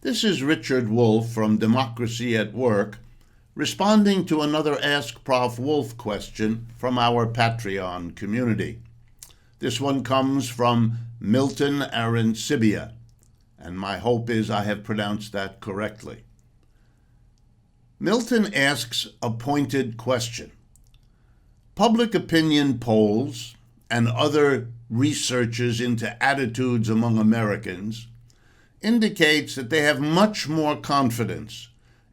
This is Richard Wolff from Democracy at Work, responding to another Ask Prof. Wolff question from our Patreon community. This one comes from Milton Arancibia, and my hope is I have pronounced that correctly. Milton asks a pointed question. Public opinion polls and other researches into attitudes among Americans indicates that they have much more confidence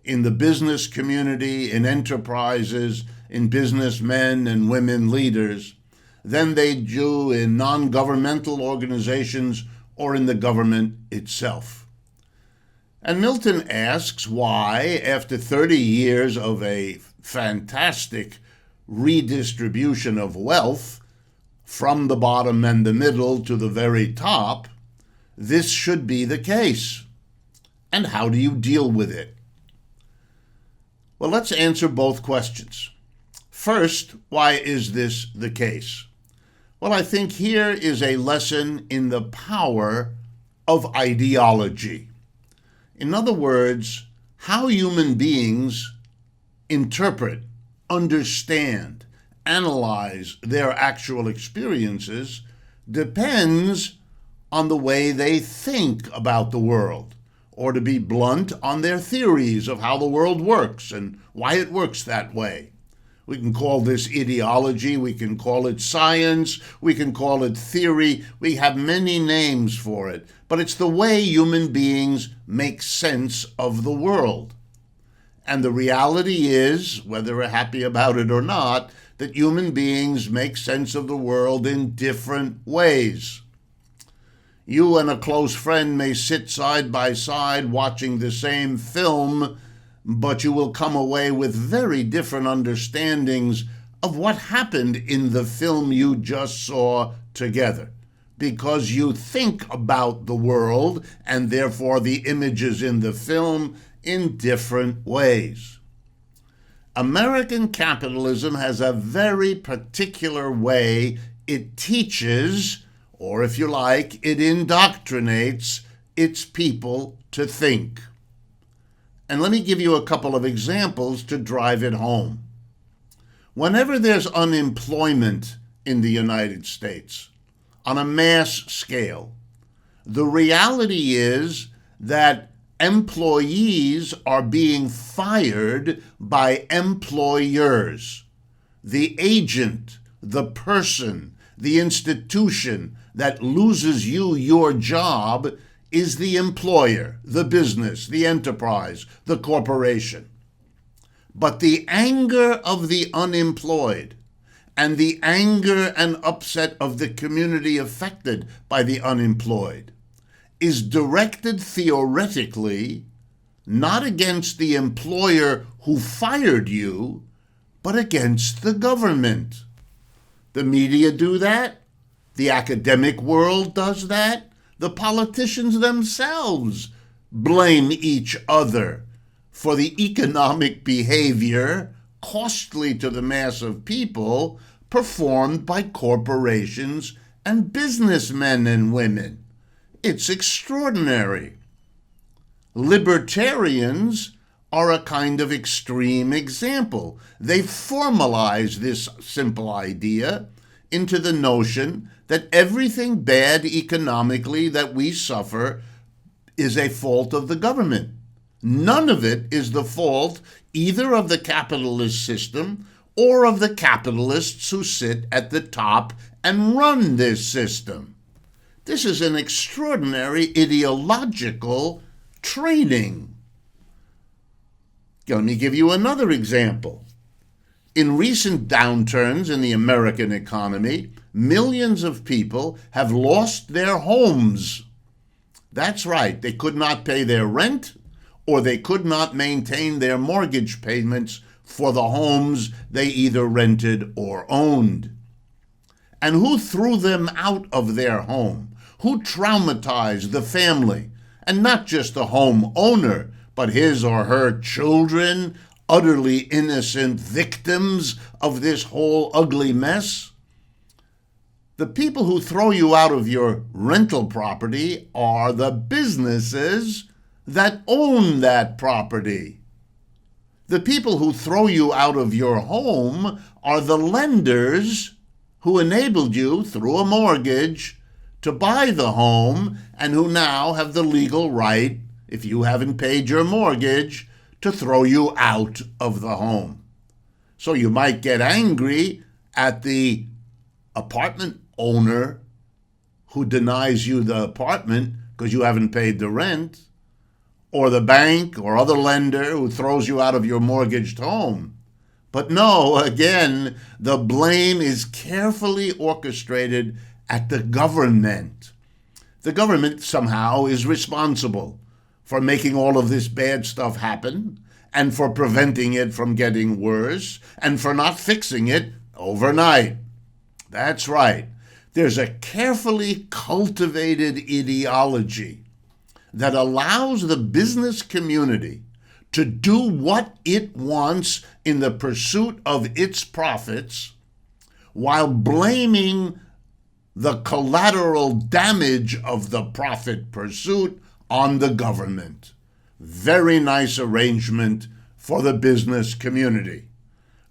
in the business community, in enterprises, in businessmen and women leaders than they do in non-governmental organizations or in the government itself. And Milton asks why, after 30 years of a fantastic redistribution of wealth from the bottom and the middle to the very top, this should be the case. And how do you deal with it? Well, let's answer both questions. First, why is this the case? Well, I think here is a lesson in the power of ideology. In other words, how human beings interpret, understand, analyze their actual experiences depends on the way they think about the world, or to be blunt, on their theories of how the world works and why it works that way. We can call this ideology, we can call it science, we can call it theory, we have many names for it, but it's the way human beings make sense of the world. And the reality is, whether we're happy about it or not, that human beings make sense of the world in different ways. You and a close friend may sit side by side watching the same film, but you will come away with very different understandings of what happened in the film you just saw together, because you think about the world and therefore the images in the film in different ways. American capitalism has a very particular way it teaches, or if you like, it indoctrinates its people to think. And let me give you a couple of examples to drive it home. Whenever there's unemployment in the United States, on a mass scale, the reality is that employees are being fired by employers. The agent, the person, the institution that loses you your job is the employer, the business, the enterprise, the corporation. But the anger of the unemployed and the anger and upset of the community affected by the unemployed is directed theoretically not against the employer who fired you, but against the government. The media do that. The academic world does that. The politicians themselves blame each other for the economic behavior, costly to the mass of people, performed by corporations and businessmen and women. It's extraordinary. Libertarians are a kind of extreme example. They formalize this simple idea into the notion that everything bad economically that we suffer is a fault of the government. None of it is the fault either of the capitalist system or of the capitalists who sit at the top and run this system. This is an extraordinary ideological training. Let me give you another example. In recent downturns in the American economy, millions of people have lost their homes. That's right, they could not pay their rent, or they could not maintain their mortgage payments for the homes they either rented or owned. And who threw them out of their home? Who traumatized the family? And not just the homeowner, but his or her children, utterly innocent victims of this whole ugly mess? The people who throw you out of your rental property are the businesses that own that property. The people who throw you out of your home are the lenders who enabled you through a mortgage to buy the home and who now have the legal right, if you haven't paid your mortgage, to throw you out of the home. So you might get angry at the apartment owner who denies you the apartment because you haven't paid the rent, or the bank or other lender who throws you out of your mortgaged home. But no, again, the blame is carefully orchestrated at the government. The government somehow is responsible for making all of this bad stuff happen, and for preventing it from getting worse, and for not fixing it overnight. That's right. There's a carefully cultivated ideology that allows the business community to do what it wants in the pursuit of its profits, while blaming the collateral damage of the profit pursuit on the government. Very nice arrangement for the business community.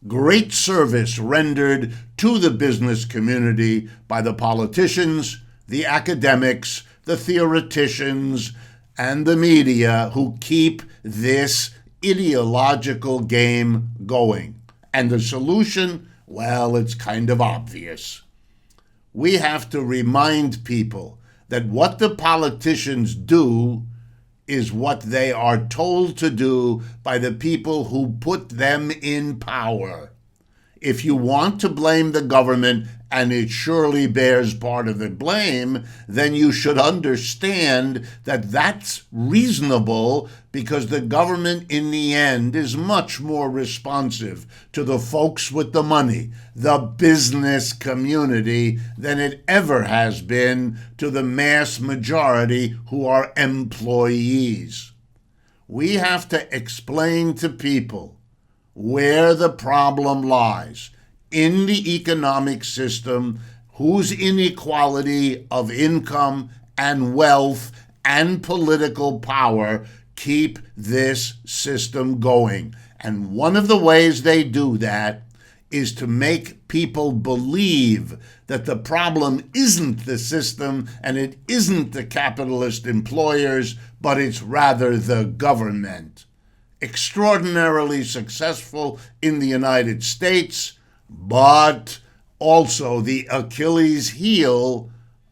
Great service rendered to the business community by the politicians, the academics, the theoreticians, and the media who keep this ideological game going. And the solution, well, it's kind of obvious. We have to remind people that what the politicians do is what they are told to do by the people who put them in power. If you want to blame the government, and it surely bears part of the blame, then you should understand that that's reasonable, because the government in the end is much more responsive to the folks with the money, the business community, than it ever has been to the mass majority who are employees. We have to explain to people where the problem lies in the economic system, whose inequality of income and wealth and political power keep this system going. And one of the ways they do that is to make people believe that the problem isn't the system and it isn't the capitalist employers, but it's rather the government. Extraordinarily successful in the United States, but also the Achilles heel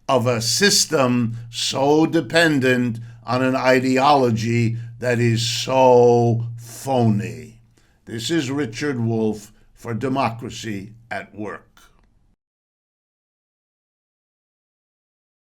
of a system so dependent on an ideology that is so phony. This is Richard Wolff for Democracy at Work.